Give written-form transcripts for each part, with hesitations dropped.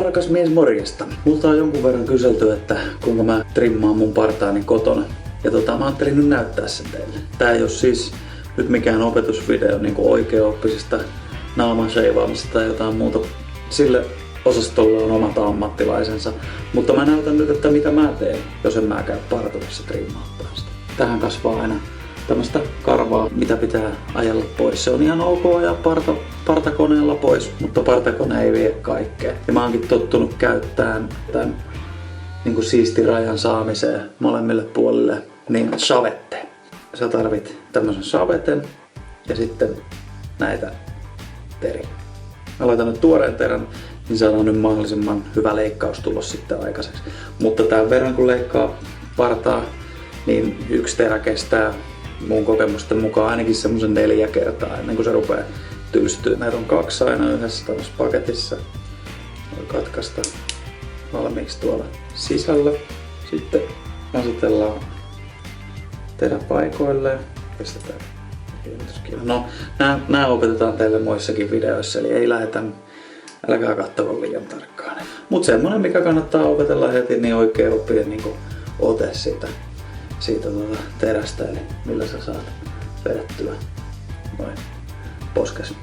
Rakas mies, morjesta. Multa on jonkun verran kyselty, että kuinka mä trimmaan mun partaani kotona. Ja mä ajattelin nyt näyttää sen teille. Tää ei oo siis nyt mikään opetusvideo niinku oikeaoppisesta naaman sheivaamisesta tai jotain muuta. Sille osastolle on omat ammattilaisensa. Mutta mä näytän nyt, että mitä mä teen, jos en mä käy parturissa trimmauttaa sitä. Tähän kasvaa aina tämmöstä karvaa, mitä pitää ajella pois. Se on ihan ok ajaa partakoneella pois, mutta partakone ei vie kaikkea. Ja mä oonkin tottunut käyttämään tämän niin kuin siisti rajan saamiseen molemmille puolille niin savetteen. Sä tarvit tämmösen saveten ja sitten näitä teriä. Mä laitan nyt tuoreen terän, niin saadaan nyt mahdollisimman hyvä leikkaustulos sitten aikaiseksi. Mutta tämän verran kun leikkaa partaa, niin yksi terä kestää mun kokemusten mukaan ainakin semmosen 4 kertaa ennen kuin se rupeaa tylstyä. Näitä on 2 aina yhdessä tämmöisessä paketissa. Voi katkaista valmiiksi tuolla sisällä. Sitten asetellaan terä paikoilleen. Pistetään. No, nää opetetaan teille muissakin videoissa, eli ei lähdetä, älkää kattoko liian tarkkaan. Mut semmonen, mikä kannattaa opetella heti, niin oikein oppia niin ote siitä terästä, eli millä sä saat vedettyä noin poskes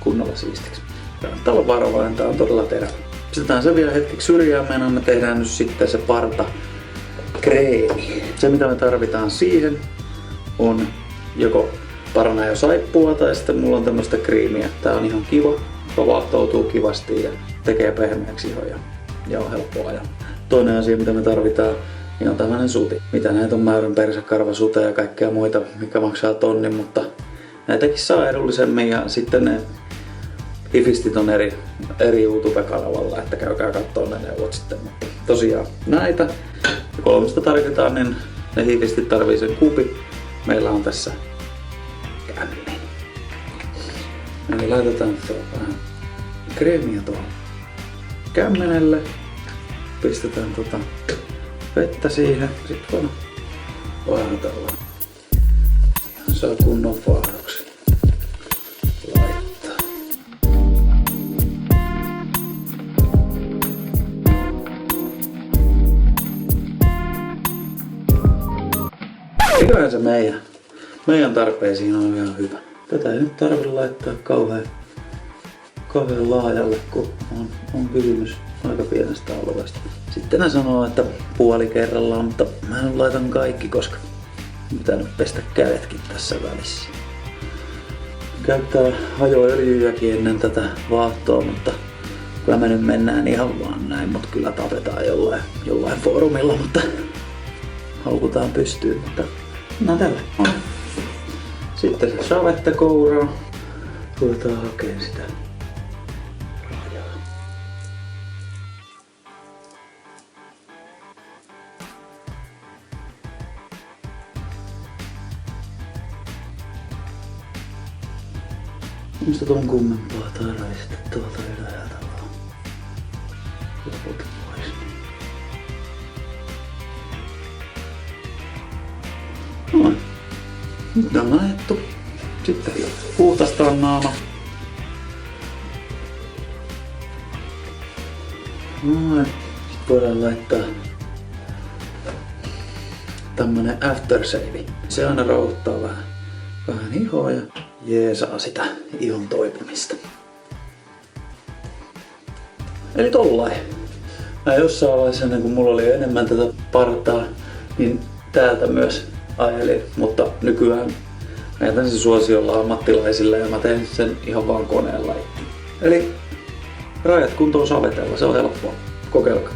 kunnolla siistiksi. Kannattaa olla varovainen, tää on todella terävä. Pistetään se vielä hetkeksi syrjään, me tehdään nyt sitten se partakreemi. Se mitä me tarvitaan siihen on joko parana jo saippua tai sitten mulla on tämmöstä kriimiä. Tää on ihan kiva, vapautuu kivasti ja tekee pehmeäksi ihon ja on helppoa. Ja toinen asia mitä me tarvitaan niin on tämmönen suti. Mitä näitä on mäyrän persekarva, sute ja kaikkea muita, mikä maksaa tonnin, mutta näitäkin saa edullisemmin ja sitten ne hifistit on eri YouTube-kanavalla, että käykää kattoo ne neuvot sitten. Mutta tosiaan näitä. Ja 3 tarvitaan, niin ne hifistit tarvii sen kupin. Meillä on tässä kämmen. Eli laitetaan vähän kreemiä tuohon kämmenelle. Pistetään vettä siihen. Sitten vaahdotellaan. Ihan saa kunnon vaahdoksen laittaa. Eiköhän se meidän tarpeisiin on ihan hyvä. Tätä ei nyt tarvitse laittaa kauhean laajalle, kun on kysymys aika pienestä alueesta. Sitten ne sanoo, että puoli kerrallaan, mutta mä nyt laitan kaikki, koska pitää nyt pestä kädetkin tässä välissä. Käyttää hajoöljyjäkin ennen tätä vaahtoa, mutta kyllä me nyt mennään ihan vaan näin, mutta kyllä tapetaan jollain foorumilla, mutta haukutaan pystyyn, mutta no tällä. Sitten se savetta kouraa. Ruvetaan hakemaan sitä rajaa. Mistä tuon kummempaa tarvitset tuolta ylhäältä vaan loput pois. Noin. Nyt on ajettu. Sitten puhtastaan naama. Noin. Sitten voidaan laittaa tämmönen aftershave. Se aina rauhoittaa vähän ihoa ja jeesaa sitä ihon toipumista. Eli tollain. Mä jossain vaiheessa ennen kuin mulla oli enemmän tätä partaa, niin täältä myös ajelin, mutta nykyään mä jätän sen suosiolla ammattilaisille ja mä teen sen ihan vaan koneella. Eli rajat kuntoon savetella, se on helppoa. Kokeilkaa.